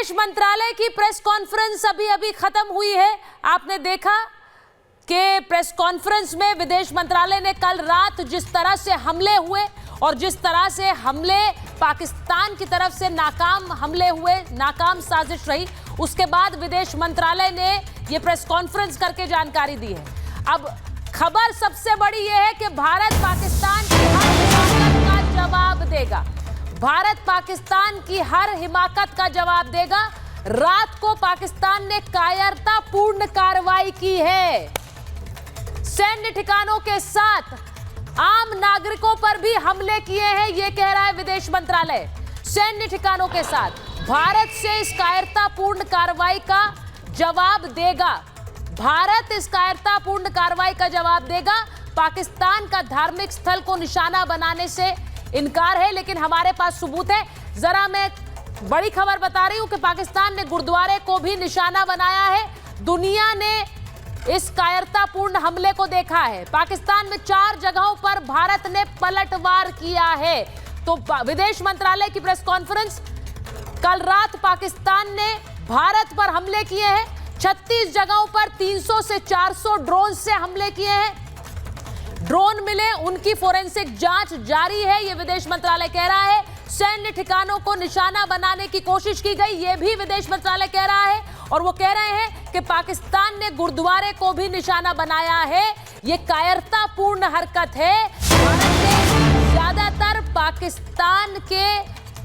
विदेश मंत्रालय की प्रेस कॉन्फ्रेंस अभी अभी खत्म हुई है। आपने देखा कि प्रेस कॉन्फ्रेंस में विदेश मंत्रालय ने कल रात जिस तरह से हमले हुए और जिस तरह से हमले पाकिस्तान की तरफ से नाकाम हमले हुए, नाकाम साजिश रही, उसके बाद विदेश मंत्रालय ने यह प्रेस कॉन्फ्रेंस करके जानकारी दी है। अब खबर सबसे बड़ी यह है कि भारत पाकिस्तान की हर हिमाकत का जवाब देगा। भारत पाकिस्तान की हर हिमाकत का जवाब देगा। रात को पाकिस्तान ने कायरतापूर्ण कार्रवाई की है। सैन्य ठिकानों के साथ आम नागरिकों पर भी हमले किए हैं, यह कह रहा है विदेश मंत्रालय। सैन्य ठिकानों के साथ भारत से इस कायरतापूर्ण कार्रवाई का जवाब देगा। भारत इस कायरतापूर्ण कार्रवाई का जवाब देगा। पाकिस्तान का धार्मिक स्थल को निशाना बनाने से इनकार है, लेकिन हमारे पास सबूत है। जरा मैं बड़ी खबर बता रही हूं कि पाकिस्तान ने गुरुद्वारे को भी निशाना बनाया है। दुनिया ने इस कायरतापूर्ण हमले को देखा है। पाकिस्तान में 4 जगहों पर भारत ने पलटवार किया है। तो विदेश मंत्रालय की प्रेस कॉन्फ्रेंस, कल रात पाकिस्तान ने भारत पर हमले किए हैं। 36 जगहों पर 300 से 400 ड्रोन से हमले किए हैं। ड्रोन मिले, उनकी फोरेंसिक जांच जारी है, यह विदेश मंत्रालय कह रहा है। सैन्य ठिकानों को निशाना बनाने की कोशिश की गई, यह भी विदेश मंत्रालय कह रहा है। और वो कह रहे हैं कि पाकिस्तान ने गुरुद्वारे को भी निशाना बनाया है। यह कायरतापूर्ण हरकत है। भारत ने ज्यादातर पाकिस्तान के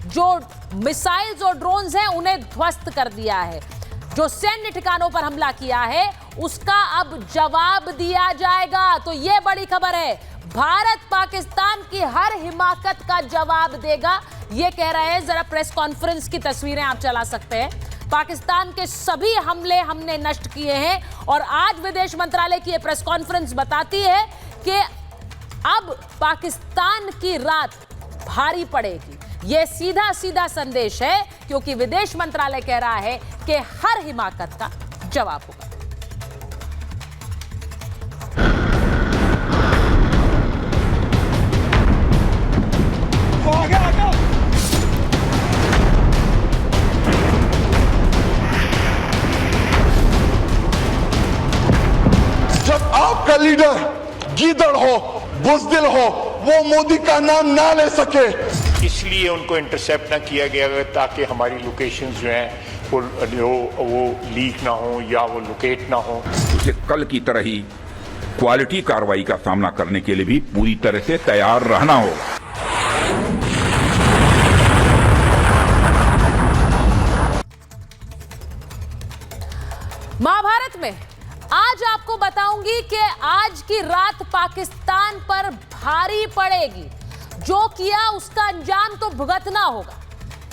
जो मिसाइल्स और ड्रोन्स हैं उन्हें ध्वस्त कर दिया है। जो सैन्य ठिकानों पर हमला किया है उसका अब जवाब दिया जाएगा। तो यह बड़ी खबर है, भारत पाकिस्तान की हर हिमाकत का जवाब देगा, यह कह रहे हैं। जरा प्रेस कॉन्फ्रेंस की तस्वीरें आप चला सकते हैं। पाकिस्तान के सभी हमले हमने नष्ट किए हैं। और आज विदेश मंत्रालय की यह प्रेस कॉन्फ्रेंस बताती है कि अब पाकिस्तान की रात भारी पड़ेगी। यह सीधा सीधा संदेश है, क्योंकि विदेश मंत्रालय कह रहा है कि हर हिमाकत का जवाब होगा। जब आपका लीडर गीदड़ हो, बुज़दिल हो, वो मोदी का नाम ना ले सके, इसलिए उनको इंटरसेप्ट ना किया गया ताकि हमारी लोकेशंस जो हैं वो लीक ना हो या वो लोकेट ना हो। उसे कल की तरह ही क्वालिटी कार्रवाई का सामना करने के लिए भी पूरी तरह से तैयार रहना होगा। महाभारत में आज आपको बताऊंगी कि आज की रात पाकिस्तान पर भारी पड़ेगी। जो किया उसका अंजाम तो भुगतना होगा।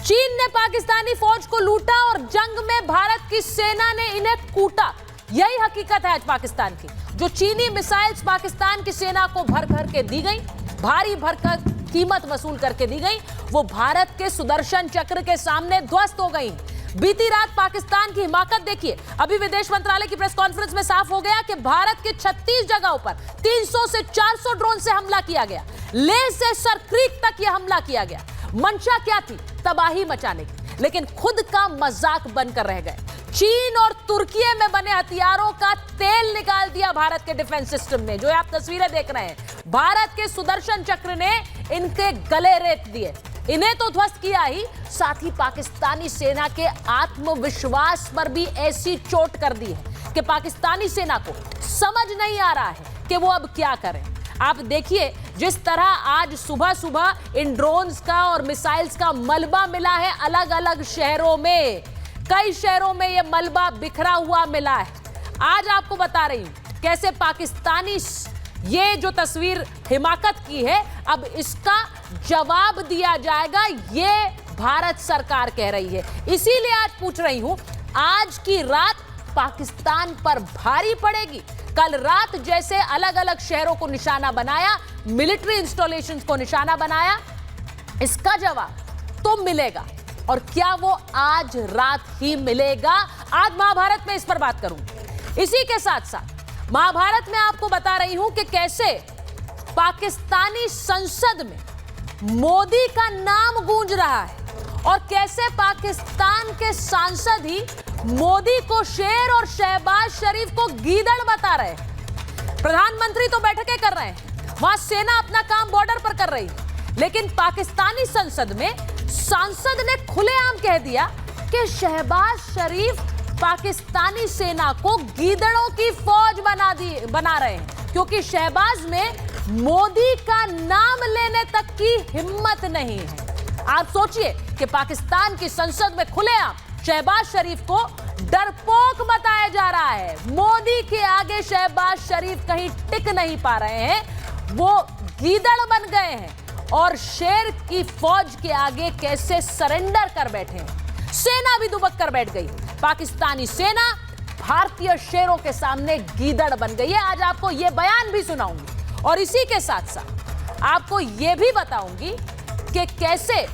चीन ने पाकिस्तानी फौज को लूटा और जंग में भारत की सेना ने इन्हें कूटा। यही हकीकत है आज पाकिस्तान की। जो चीनी मिसाइल्स पाकिस्तान की सेना को भर भर के दी गई, भारी भरकर कीमत वसूल करके दी गई, वो भारत के सुदर्शन चक्र के सामने ध्वस्त हो गई। बीती रात पाकिस्तान की हिमाकत देखिए। अभी विदेश मंत्रालय की प्रेस कॉन्फ्रेंस में साफ हो गया कि भारत के 36 जगहों पर 300 से 400 ड्रोन से हमला किया गया। लेह से सर क्रीक तक यह हमला किया गया। मंशा क्या थी? तबाही मचाने की, लेकिन खुद का मजाक बनकर रह गए। चीन और तुर्की में बने हथियारों का तेल निकाल दिया भारत के डिफेंस सिस्टम ने। जो आप तस्वीरें देख रहे हैं, भारत के सुदर्शन चक्र ने इनके गले रेत दिए। इन्हें तो ध्वस्त किया ही, साथ ही पाकिस्तानी सेना के आत्मविश्वास पर भी ऐसी चोट कर दी है कि पाकिस्तानी सेना को समझ नहीं आ रहा है कि वो अब क्या करें। आप देखिए जिस तरह आज सुबह सुबह इन ड्रोन्स का और मिसाइल्स का मलबा मिला है अलग अलग शहरों में। कई शहरों में यह मलबा बिखरा हुआ मिला है। आज आपको बता रही हूं कैसे पाकिस्तानी ये जो तस्वीर हिमाकत की है, अब इसका जवाब दिया जाएगा, ये भारत सरकार कह रही है। इसीलिए आज पूछ रही हूं, आज की रात पाकिस्तान पर भारी पड़ेगी। कल रात जैसे अलग अलग शहरों को निशाना बनाया, मिलिट्री इंस्टॉलेशंस को निशाना बनाया, इसका जवाब तो मिलेगा। और क्या वो आज रात ही मिलेगा? आज महाभारत में इस पर बात करूंगी। इसी के साथ साथ महाभारत में आपको बता रही हूं कि कैसे पाकिस्तानी संसद में मोदी का नाम गूंज रहा है और कैसे पाकिस्तान के सांसद ही मोदी को शेर और शहबाज शरीफ को गीदड़ बता रहे हैं। प्रधानमंत्री तो बैठकें कर रहे हैं, वहां सेना अपना काम बॉर्डर पर कर रही, लेकिन पाकिस्तानी संसद में सांसद ने खुलेआम कह दिया कि शहबाज शरीफ पाकिस्तानी सेना को गीदड़ों की फौज बना रहे हैं, क्योंकि शहबाज में मोदी का नाम लेने तक की हिम्मत नहीं है। आप सोचिए कि पाकिस्तान की संसद में खुलेआम शहबाज शरीफ को डरपोक बताया जा रहा है। मोदी के आगे शहबाज शरीफ कहीं टिक नहीं पा रहे हैं, वो गीदड़ बन गए हैं और शेर की फौज के आगे कैसे सरेंडर कर बैठे हैं। सेना भी दुबक कर बैठ गई। पाकिस्तानी सेना भारतीय शेरों के सामने गीदड़ बन गई है। आज आपको यह बयान भी सुनाऊंगी और इसी के साथ साथ आपको यह भी बताऊंगी कि कैसे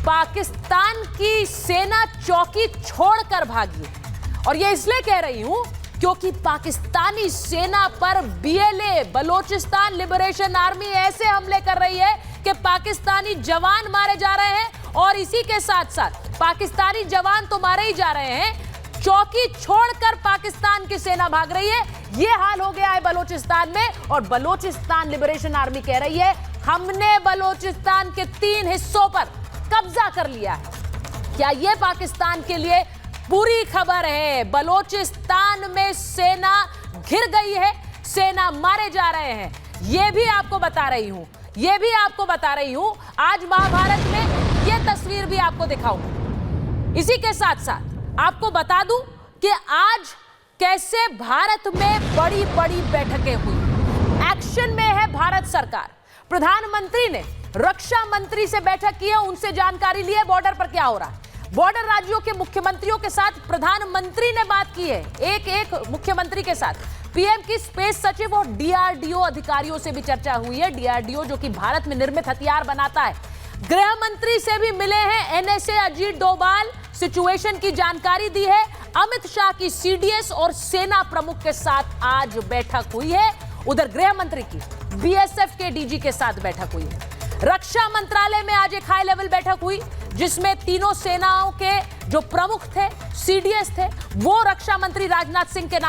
पाकिस्तान की सेना चौकी छोड़कर भागी है। और यह इसलिए कह रही हूं क्योंकि पाकिस्तानी सेना पर बीएलए बलोचिस्तान लिबरेशन आर्मी ऐसे हमले कर रही है कि पाकिस्तानी जवान मारे जा रहे हैं और इसी के साथ साथ पाकिस्तानी जवान तो मारे ही जा रहे हैं, चौकी छोड़कर पाकिस्तान की सेना भाग रही है। यह हाल हो गया है बलोचिस्तान में और बलोचिस्तान लिबरेशन आर्मी कह रही है हमने बलोचिस्तान के 3 हिस्सों पर कब्जा कर लिया है। क्या यह पाकिस्तान के लिए बुरी खबर है? बलोचिस्तान में सेना घिर गई है, सेना मारे जा रहे हैं। यह भी आपको बता रही हूं, यह भी आपको बता रही हूं। आज महाभारत में यह तस्वीर भी आपको दिखाऊंगी। इसी के साथ साथ आपको बता दूं कि आज कैसे भारत में बड़ी बड़ी बैठकें हुई। एक्शन में है भारत सरकार। प्रधानमंत्री ने रक्षा मंत्री से बैठक की है, उनसे जानकारी ली है बॉर्डर पर क्या हो रहा है। बॉर्डर राज्यों के मुख्यमंत्रियों के साथ प्रधानमंत्री ने बात की है, एक मुख्यमंत्री के साथ। पीएम की स्पेस सचिव और डीआरडीओ अधिकारियों से भी चर्चा हुई है। डीआरडीओ जो कि भारत में निर्मित हथियार बनाता है। गृह मंत्री से भी मिले हैं एनएसए अजीत डोभाल, सिचुएशन की जानकारी दी है। अमित शाह की सीडीएस और सेना प्रमुख के साथ आज बैठक हुई है। उधर गृह मंत्री की बीएसएफ के डीजी के साथ बैठक हुई है। रक्षा मंत्रालय में आज एक हाई लेवल बैठक हुई जिसमें तीनों सेनाओं के जो प्रमुख थे, सीडीएस थे, वो रक्षा मंत्री राजनाथ सिंह के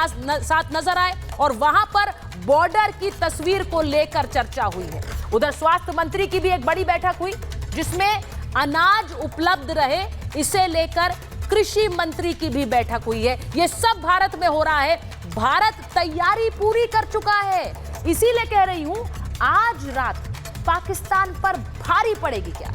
साथ नजर आए और वहां पर बॉर्डर की तस्वीर को लेकर चर्चा हुई है। उधर स्वास्थ्य मंत्री की भी एक बड़ी बैठक हुई जिसमें अनाज उपलब्ध रहे, इसे लेकर कृषि मंत्री की भी बैठक हुई है। यह सब भारत में हो रहा है। भारत तैयारी पूरी कर चुका है। इसीलिए कह रही हूं आज रात पाकिस्तान पर भारी पड़ेगी क्या?